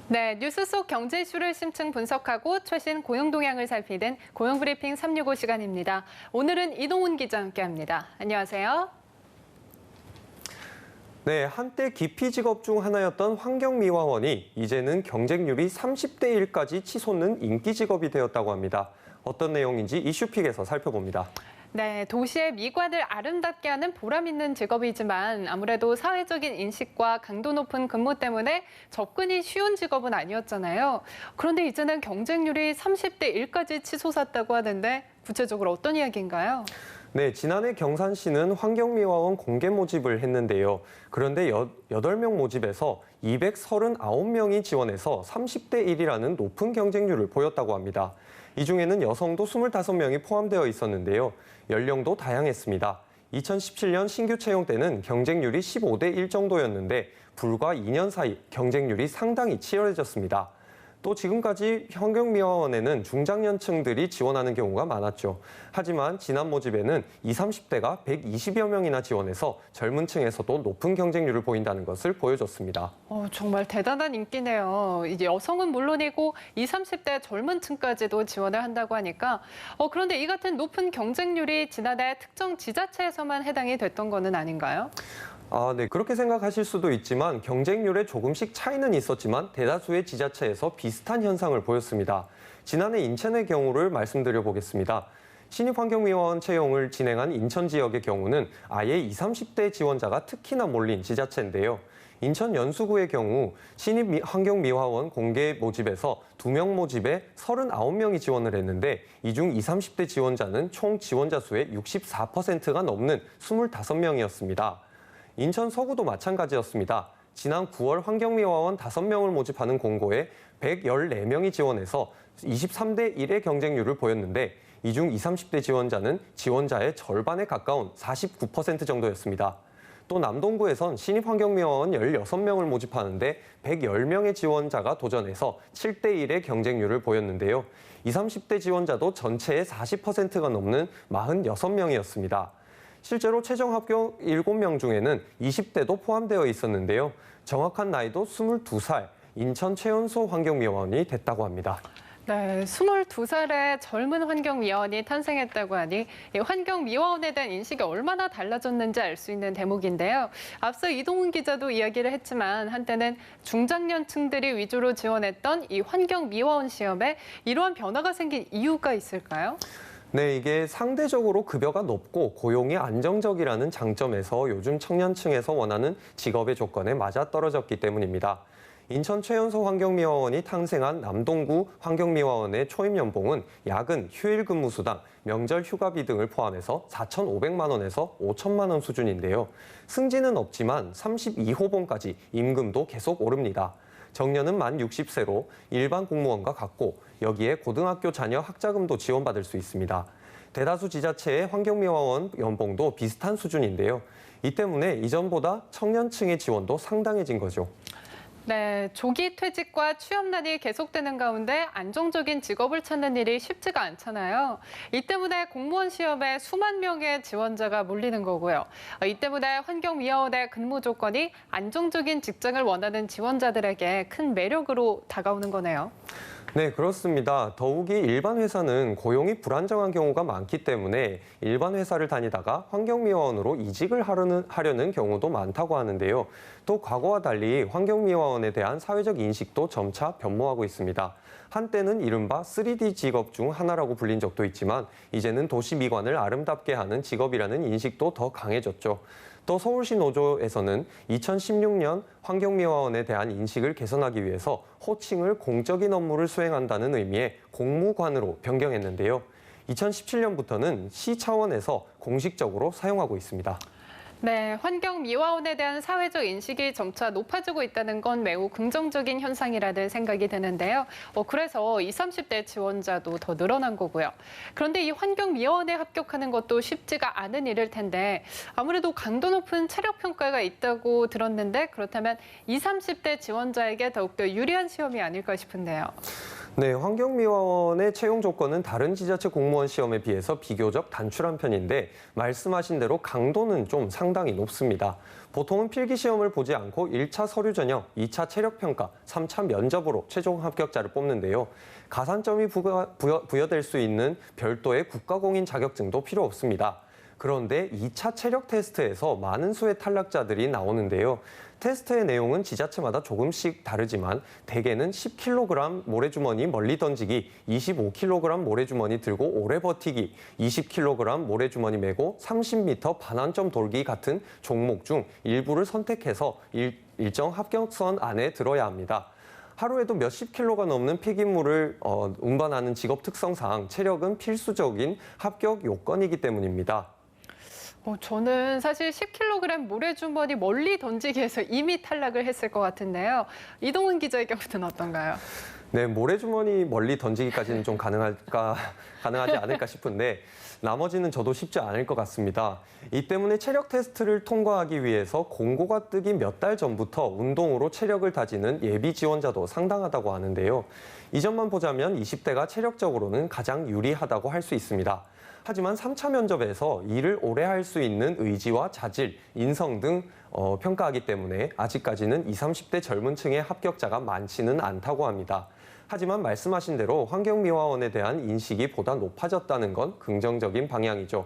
네, 뉴스 속 경제 이슈를 심층 분석하고 최신 고용 동향을 살피는 고용브리핑 365 시간입니다. 오늘은 이동훈 기자와 함께합니다. 안녕하세요. 네, 한때 기피 직업 중 하나였던 환경미화원이 이제는 경쟁률이 30대 1까지 치솟는 인기 직업이 되었다고 합니다. 어떤 내용인지 이슈픽에서 살펴봅니다. 네, 도시의 미관을 아름답게 하는 보람 있는 직업이지만 아무래도 사회적인 인식과 강도 높은 근무 때문에 접근이 쉬운 직업은 아니었잖아요. 그런데 이제는 경쟁률이 30대 1까지 치솟았다고 하는데 구체적으로 어떤 이야기인가요? 네, 지난해 경산시는 환경미화원 공개 모집을 했는데요. 그런데 8명 모집에서 239명이 지원해서 30대 1이라는 높은 경쟁률을 보였다고 합니다. 이 중에는 여성도 25명이 포함되어 있었는데요. 연령도 다양했습니다. 2017년 신규 채용 때는 경쟁률이 15대 1 정도였는데 불과 2년 사이 경쟁률이 상당히 치열해졌습니다. 또 지금까지 환경미화원에는 중장년층들이 지원하는 경우가 많았죠. 하지만 지난 모집에는 20, 30대가 120여 명이나 지원해서 젊은 층에서도 높은 경쟁률을 보인다는 것을 보여줬습니다. 정말 대단한 인기네요. 이제 여성은 물론이고 20, 30대 젊은 층까지도 지원을 한다고 하니까 그런데 이 같은 높은 경쟁률이 지난해 특정 지자체에서만 해당이 됐던 거는 아닌가요? 네, 그렇게 생각하실 수도 있지만 경쟁률에 조금씩 차이는 있었지만 대다수의 지자체에서 비슷한 현상을 보였습니다. 지난해 인천의 경우를 말씀드려 보겠습니다. 신입환경미화원 채용을 진행한 인천 지역의 경우는 아예 20, 30대 지원자가 특히나 몰린 지자체인데요. 인천 연수구의 경우 신입환경미화원 공개 모집에서 2명 모집에 39명이 지원을 했는데 이 중 20, 30대 지원자는 총 지원자 수의 64%가 넘는 25명이었습니다. 인천 서구도 마찬가지였습니다. 지난 9월 환경미화원 5명을 모집하는 공고에 114명이 지원해서 23대 1의 경쟁률을 보였는데 이 중 20, 30대 지원자는 지원자의 절반에 가까운 49% 정도였습니다. 또 남동구에선 신입환경미화원 16명을 모집하는데 110명의 지원자가 도전해서 7대 1의 경쟁률을 보였는데요. 20, 30대 지원자도 전체의 40%가 넘는 46명이었습니다. 실제로 최종 합격 7명 중에는 20대도 포함되어 있었는데요. 정확한 나이도 22살, 인천 최연소 환경미화원이 됐다고 합니다. 네, 22살의 젊은 환경미화원이 탄생했다고 하니 이 환경미화원에 대한 인식이 얼마나 달라졌는지 알 수 있는 대목인데요. 앞서 이동훈 기자도 이야기를 했지만 한때는 중장년층들이 위주로 지원했던 이 환경미화원 시험에 이러한 변화가 생긴 이유가 있을까요? 네, 이게 상대적으로 급여가 높고 고용이 안정적이라는 장점에서 요즘 청년층에서 원하는 직업의 조건에 맞아떨어졌기 때문입니다. 인천 최연소 환경미화원이 탄생한 남동구 환경미화원의 초임 연봉은 야근, 휴일 근무 수당, 명절 휴가비 등을 포함해서 4,500만 원에서 5천만 원 수준인데요. 승진은 없지만 32호봉까지 임금도 계속 오릅니다. 정년은 만 60세로 일반 공무원과 같고 여기에 고등학교 자녀 학자금도 지원받을 수 있습니다. 대다수 지자체의 환경미화원 연봉도 비슷한 수준인데요. 이 때문에 이전보다 청년층의 지원도 상당해진 거죠. 네, 조기 퇴직과 취업난이 계속되는 가운데 안정적인 직업을 찾는 일이 쉽지가 않잖아요. 이 때문에 공무원 시험에 수만 명의 지원자가 몰리는 거고요. 이 때문에 환경미화원의 근무 조건이 안정적인 직장을 원하는 지원자들에게 큰 매력으로 다가오는 거네요. 네, 그렇습니다. 더욱이 일반 회사는 고용이 불안정한 경우가 많기 때문에 일반 회사를 다니다가 환경미화원으로 이직을 하려는 경우도 많다고 하는데요. 또 과거와 달리 환경미화원에 대한 사회적 인식도 점차 변모하고 있습니다. 한때는 이른바 3D 직업 중 하나라고 불린 적도 있지만 이제는 도시 미관을 아름답게 하는 직업이라는 인식도 더 강해졌죠. 또 서울시 노조에서는 2016년 환경미화원에 대한 인식을 개선하기 위해서 호칭을 공적인 업무를 수행한다는 의미의 공무관으로 변경했는데요. 2017년부터는 시 차원에서 공식적으로 사용하고 있습니다. 네, 환경미화원에 대한 사회적 인식이 점차 높아지고 있다는 건 매우 긍정적인 현상이라는 생각이 드는데요. 그래서 20, 30대 지원자도 더 늘어난 거고요. 그런데 이 환경미화원에 합격하는 것도 쉽지가 않은 일일 텐데 아무래도 강도 높은 체력평가가 있다고 들었는데 그렇다면 20, 30대 지원자에게 더욱더 유리한 시험이 아닐까 싶은데요. 네, 환경미화원의 채용 조건은 다른 지자체 공무원 시험에 비해서 비교적 단출한 편인데 말씀하신 대로 강도는 좀 상당히 높습니다. 보통은 필기시험을 보지 않고 1차 서류 전형, 2차 체력평가, 3차 면접으로 최종 합격자를 뽑는데요. 가산점이 부여될 수 있는 별도의 국가공인 자격증도 필요 없습니다. 그런데 2차 체력 테스트에서 많은 수의 탈락자들이 나오는데요. 테스트의 내용은 지자체마다 조금씩 다르지만 대개는 10kg 모래주머니 멀리 던지기, 25kg 모래주머니 들고 오래 버티기, 20kg 모래주머니 메고 30m 반환점 돌기 같은 종목 중 일부를 선택해서 일정 합격선 안에 들어야 합니다. 하루에도 몇십 킬로가 넘는 폐기물을 운반하는 직업 특성상 체력은 필수적인 합격 요건이기 때문입니다. 저는 사실 10kg 모래주머니 멀리 던지기에서 이미 탈락을 했을 것 같은데요. 이동훈 기자의 경우는 어떤가요? 네, 모래주머니 멀리 던지기까지는 좀 가능하지 않을까 싶은데 나머지는 저도 쉽지 않을 것 같습니다. 이 때문에 체력 테스트를 통과하기 위해서 공고가 뜨기 몇 달 전부터 운동으로 체력을 다지는 예비 지원자도 상당하다고 하는데요. 이 점만 보자면 20대가 체력적으로는 가장 유리하다고 할 수 있습니다. 하지만 3차 면접에서 일을 오래 할 수 있는 의지와 자질, 인성 등 평가하기 때문에 아직까지는 20, 30대 젊은 층의 합격자가 많지는 않다고 합니다. 하지만 말씀하신 대로 환경미화원에 대한 인식이 보다 높아졌다는 건 긍정적인 방향이죠.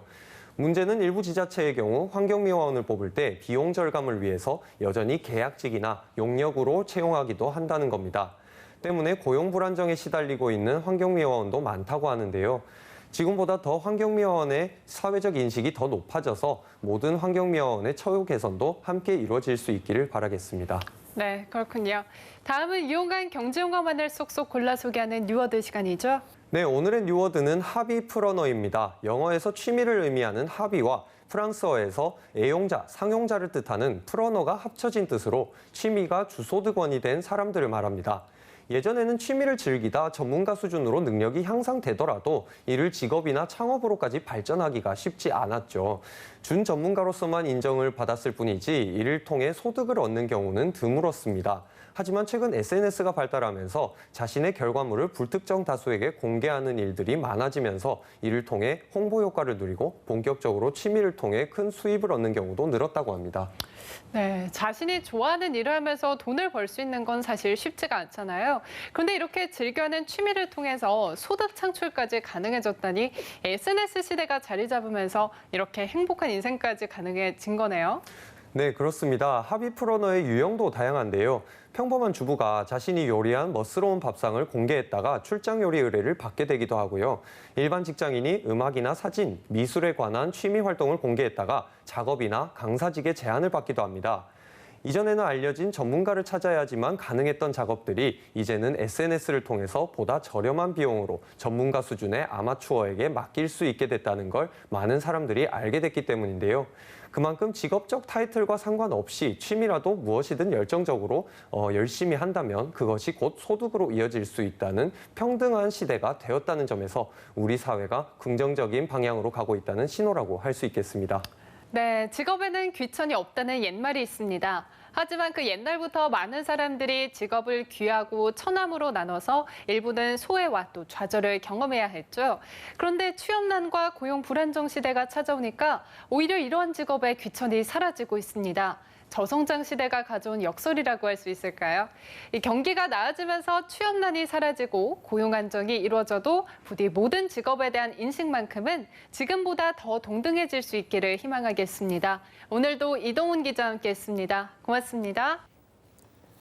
문제는 일부 지자체의 경우 환경미화원을 뽑을 때 비용 절감을 위해서 여전히 계약직이나 용역으로 채용하기도 한다는 겁니다. 때문에 고용 불안정에 시달리고 있는 환경미화원도 많다고 하는데요. 지금보다 더 환경미화원의 사회적 인식이 더 높아져서 모든 환경미화원의 처우 개선도 함께 이루어질 수 있기를 바라겠습니다. 네, 그렇군요. 다음은 유용한 경제용어만을 쏙쏙 골라 소개하는 뉴워드 시간이죠. 네, 오늘의 뉴워드는 하비 프러너입니다. 영어에서 취미를 의미하는 하비와 프랑스어에서 애용자, 상용자를 뜻하는 프러너가 합쳐진 뜻으로 취미가 주소득원이 된 사람들을 말합니다. 예전에는 취미를 즐기다 전문가 수준으로 능력이 향상되더라도 이를 직업이나 창업으로까지 발전하기가 쉽지 않았죠. 준 전문가로서만 인정을 받았을 뿐이지 이를 통해 소득을 얻는 경우는 드물었습니다. 하지만 최근 SNS가 발달하면서 자신의 결과물을 불특정 다수에게 공개하는 일들이 많아지면서 이를 통해 홍보 효과를 누리고 본격적으로 취미를 통해 큰 수입을 얻는 경우도 늘었다고 합니다. 네, 자신이 좋아하는 일을 하면서 돈을 벌 수 있는 건 사실 쉽지가 않잖아요. 그런데 이렇게 즐겨하는 취미를 통해서 소득 창출까지 가능해졌다니 SNS 시대가 자리 잡으면서 이렇게 행복한 인생까지 가능해진 거네요. 네, 그렇습니다. 하비 프러너의 유형도 다양한데요. 평범한 주부가 자신이 요리한 멋스러운 밥상을 공개했다가 출장 요리 의뢰를 받게 되기도 하고요. 일반 직장인이 음악이나 사진, 미술에 관한 취미 활동을 공개했다가 작업이나 강사직의 제안을 받기도 합니다. 이전에는 알려진 전문가를 찾아야지만 가능했던 작업들이 이제는 SNS를 통해서 보다 저렴한 비용으로 전문가 수준의 아마추어에게 맡길 수 있게 됐다는 걸 많은 사람들이 알게 됐기 때문인데요. 그만큼 직업적 타이틀과 상관없이 취미라도 무엇이든 열정적으로 열심히 한다면 그것이 곧 소득으로 이어질 수 있다는 평등한 시대가 되었다는 점에서 우리 사회가 긍정적인 방향으로 가고 있다는 신호라고 할 수 있겠습니다. 네, 직업에는 귀천이 없다는 옛말이 있습니다. 하지만 그 옛날부터 많은 사람들이 직업을 귀하고 처남으로 나눠서 일부는 소외와 또 좌절을 경험해야 했죠. 그런데 취업난과 고용 불안정 시대가 찾아오니까 오히려 이러한 직업의 귀천이 사라지고 있습니다. 저성장 시대가 가져온 역설이라고 할 수 있을까요? 이 경기가 나아지면서 취업난이 사라지고 고용 안정이 이루어져도 부디 모든 직업에 대한 인식만큼은 지금보다 더 동등해질 수 있기를 희망하겠습니다. 오늘도 이동훈 기자와 함께했습니다. 고맙습니다.